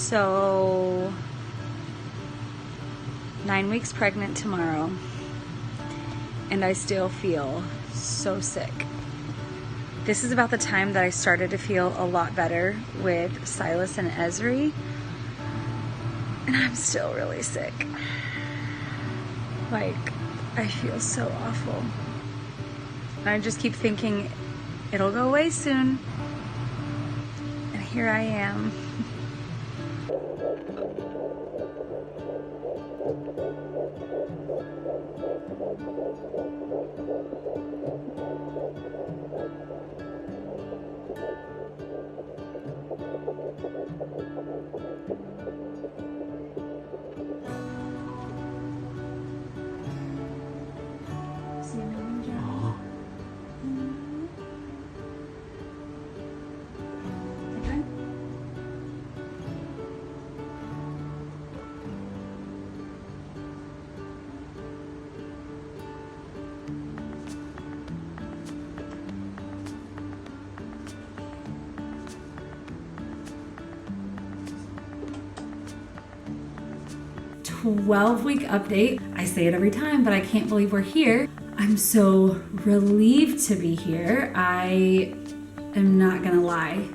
So 9 weeks pregnant tomorrow, and I still feel so sick. This is about the time that I started to feel a lot better with Silas and Esri, and I'm still really sick. Like, I feel so awful. And I just keep thinking it'll go away soon, and here I am. 12-week update. I say it every time, but I can't believe we're here. I'm so relieved to be here. I am not gonna lie.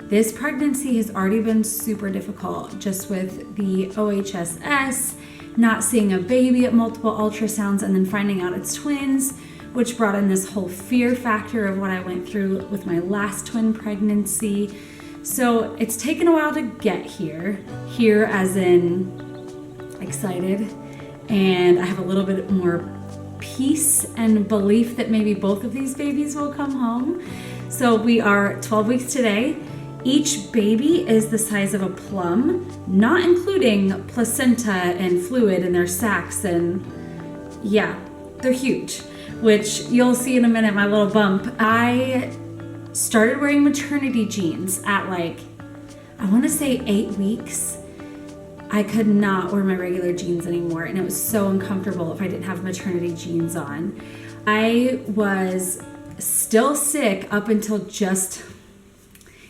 This pregnancy has already been super difficult, just with the OHSS, not seeing a baby at multiple ultrasounds, and then finding out it's twins, which brought in this whole fear factor of what I went through with my last twin pregnancy. So it's taken a while to get here as in excited, and I have a little bit more peace and belief that maybe both of these babies will come home. So we are 12 weeks today. Each baby is the size of a plum, not including placenta and fluid in their sacs, and yeah, they're huge, which you'll see in a minute, my little bump. I started wearing maternity jeans at I want to say 8 weeks. I could not wear my regular jeans anymore, and it was so uncomfortable if I didn't have maternity jeans on. I was still sick up until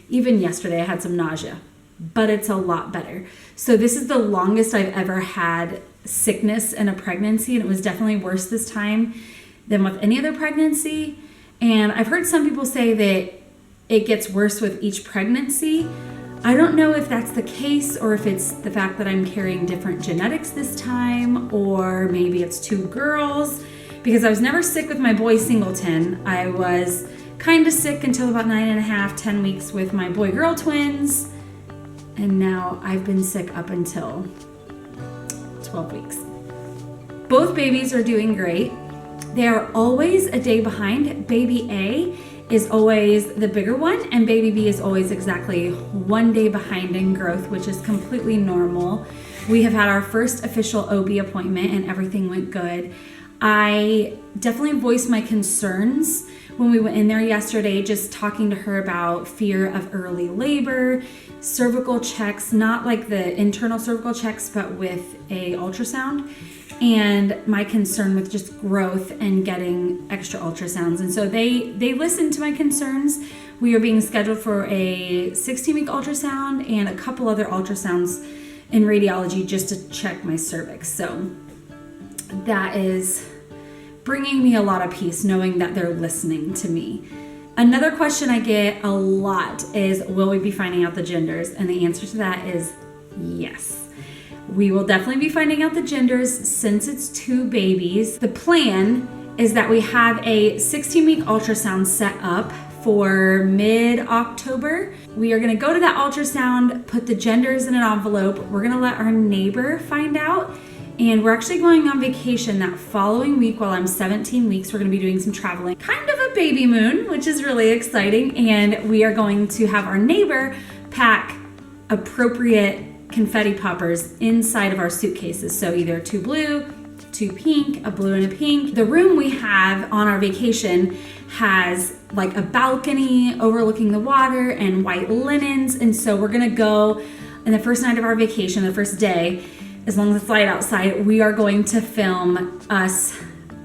even yesterday. I had some nausea, but it's a lot better. So this is the longest I've ever had sickness in a pregnancy, and it was definitely worse this time than with any other pregnancy. And I've heard some people say that it gets worse with each pregnancy. I don't know if that's the case, or if it's the fact that I'm carrying different genetics this time, or maybe it's two girls, because I was never sick with my boy singleton. I was kind of sick until about 9.5, 10 weeks with my boy-girl twins, and now I've been sick up until 12 weeks. Both babies are doing great. They are always a day behind. Baby A is always the bigger one, and baby B is always exactly 1 day behind in growth, which is completely normal. We have had our first official OB appointment, and everything went good. I definitely voiced my concerns when we went in there yesterday, just talking to her about fear of early labor, cervical checks, not like the internal cervical checks, but with a ultrasound, and my concern with just growth and getting extra ultrasounds. And so they listened to my concerns. We are being scheduled for a 16-week ultrasound and a couple other ultrasounds in radiology just to check my cervix. So that is bringing me a lot of peace, knowing that they're listening to me. Another question I get a lot is, will we be finding out the genders? And the answer to that is yes. We will definitely be finding out the genders since it's two babies. The plan is that we have a 16-week ultrasound set up for mid-October. We are gonna go to that ultrasound, put the genders in an envelope. We're gonna let our neighbor find out, and we're actually going on vacation that following week while I'm 17 weeks. We're gonna be doing some traveling, kind of a baby moon, which is really exciting, and we are going to have our neighbor pack appropriate confetti poppers inside of our suitcases. So either two blue, two pink, a blue and a pink. The room we have on our vacation has like a balcony overlooking the water and white linens. And so we're gonna go in the first night of our vacation, the first day, as long as it's light outside, we are going to film us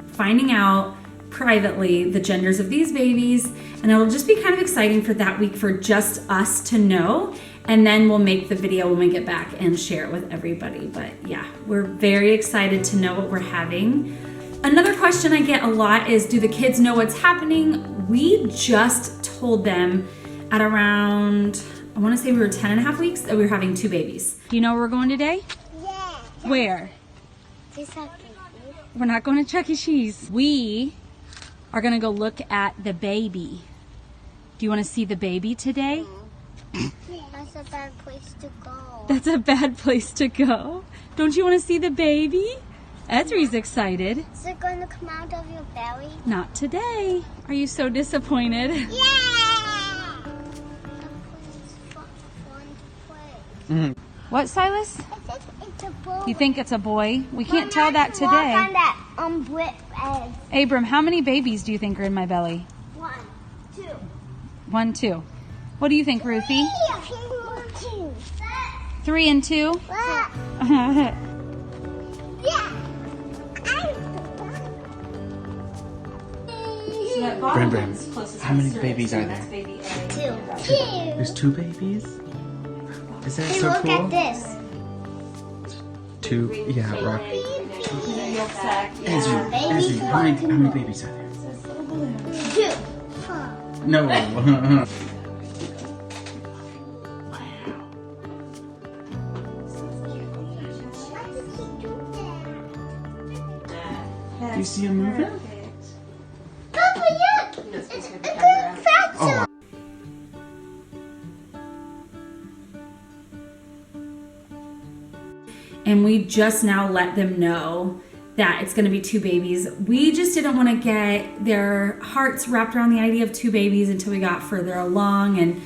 finding out privately the genders of these babies. And it'll just be kind of exciting for that week for just us to know. and then we'll make the video when we get back and share it with everybody. But yeah, we're very excited to know what we're having. Another question I get a lot is, do the kids know what's happening? We just told them at around, I want to say we were 10 and a half weeks, that we were having 2 babies. Do you know where we're going today? Yeah. Where? Just like We're not going to Chuck E. Cheese. We are going to go look at the baby. Do you want to see the baby today? that's a bad place to go. That's a bad place to go. Don't you want to see the baby? Ezri's excited. Is it going to come out of your belly? Not today. Are you so disappointed? Yeah! What, Silas? I think it's a boy. You think it's a boy? We can't tell that Walk on today. that brick egg. Abram, how many babies do you think are in my belly? 1, 2. 1, 2. What do you think, Ruthie? 2. 3 and 2? Yeah. Bram, how many babies are there? 2. There's 2 babies? Is that Hey, so look cool? at this. 2, yeah, rock. Yeah, Ezri, how many babies are there? 2. No. You see him moving? Papa, look! It's a good fracture. Oh. And we just now let them know that it's going to be 2 babies. We just didn't want to get their hearts wrapped around the idea of 2 babies until we got further along. And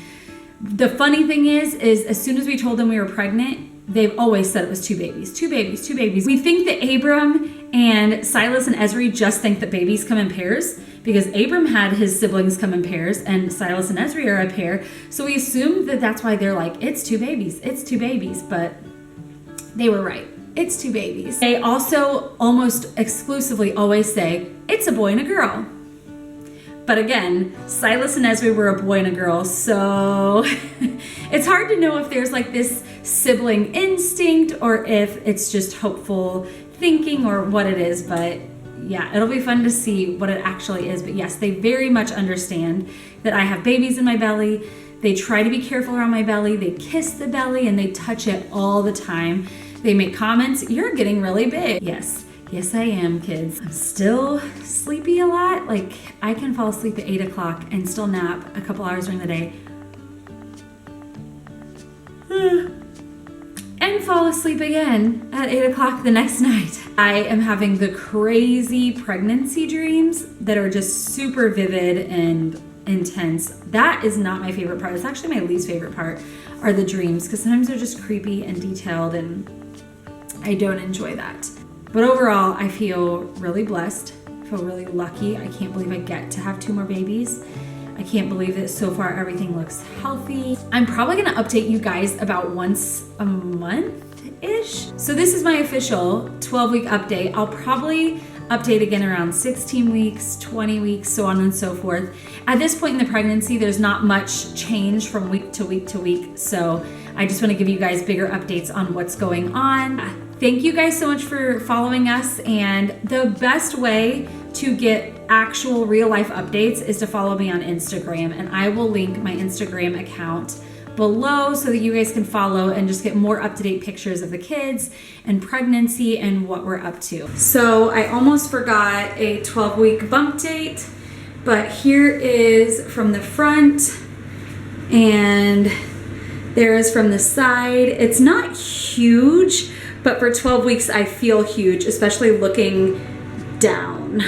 the funny thing is as soon as we told them we were pregnant, they've always said it was 2 babies, 2 babies, 2 babies. We think that Abram and Silas and Ezri just think that babies come in pairs, because Abram had his siblings come in pairs and Silas and Ezri are a pair. So we assumed that that's why they're like, it's 2 babies, it's 2 babies. But they were right. It's 2 babies. They also almost exclusively always say, it's a boy and a girl. But again, Silas and Ezri were a boy and a girl, so it's hard to know if there's like this sibling instinct or if it's just hopeful thinking or what it is. But yeah, it'll be fun to see what it actually is. But yes, they very much understand that I have babies in my belly. They try to be careful around my belly. They kiss the belly and they touch it all the time. They make comments, you're getting really big. Yes, I am, kids. I'm still sleepy a lot. Like, I can fall asleep at 8 o'clock and still nap a couple hours during the day. And fall asleep again at 8 o'clock the next night. I am having the crazy pregnancy dreams that are just super vivid and intense. That is not my favorite part. It's actually my least favorite part, are the dreams, because sometimes they're just creepy and detailed and I don't enjoy that. But overall, I feel really blessed. I feel really lucky. I can't believe I get to have 2 more babies. I can't believe that so far everything looks healthy. I'm probably gonna update you guys about once a month-ish. So this is my official 12-week update. I'll probably update again around 16 weeks, 20 weeks, so on and so forth. At this point in the pregnancy, there's not much change from week to week to week. So I just wanna give you guys bigger updates on what's going on. Thank you guys so much for following us, and the best way to get actual real life updates is to follow me on Instagram, and I will link my Instagram account below so that you guys can follow and just get more up-to-date pictures of the kids and pregnancy and what we're up to. So I almost forgot a 12-week bump date, but here is from the front and there is from the side. It's not huge, but for 12 weeks I feel huge, especially looking down.